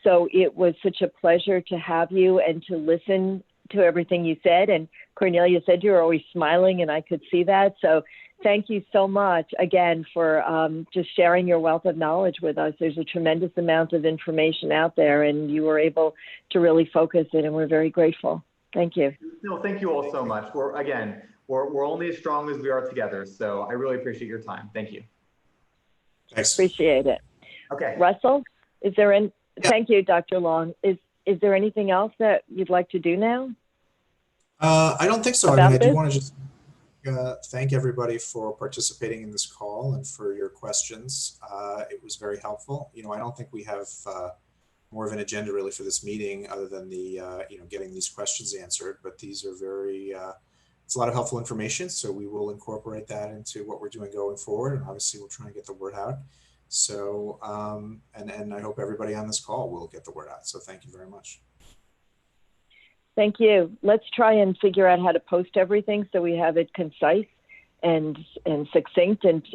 So it was such a pleasure to have you and to listen to everything you said. And Cornelia said you were always smiling, and I could see that. So thank you so much again for just sharing your wealth of knowledge with us. There's a tremendous amount of information out there, and you were able to really focus it, and we're very grateful. Thank you.
No, thank you all so much. We're only as strong as we are together. So I really appreciate your time. Thank you.
Thanks.
Appreciate it.
Okay.
Russell, is there any?
Yeah.
Thank you, Dr. Long. Is there anything else that you'd like to do now?
I don't think so.
About
I do
this?
want to just thank everybody for participating in this call and for your questions. It was very helpful. I don't think we have more of an agenda really for this meeting other than the, getting these questions answered, but these are it's a lot of helpful information. So we will incorporate that into what we're doing going forward. And obviously we'll try and get the word out. So, and I hope everybody on this call will get the word out. So thank you very much.
Thank you. Let's try and figure out how to post everything so we have it concise and succinct and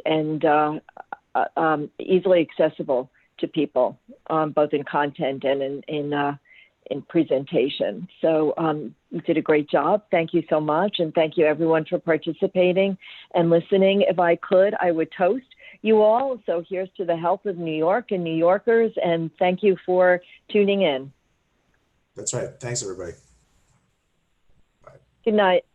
easily accessible to people, both in content and in presentation. So you did a great job. Thank you so much. And thank you everyone for participating and listening. If I could, I would toast you all. So here's to the health of New York and New Yorkers. And thank you for tuning in.
That's right. Thanks, everybody.
Good night.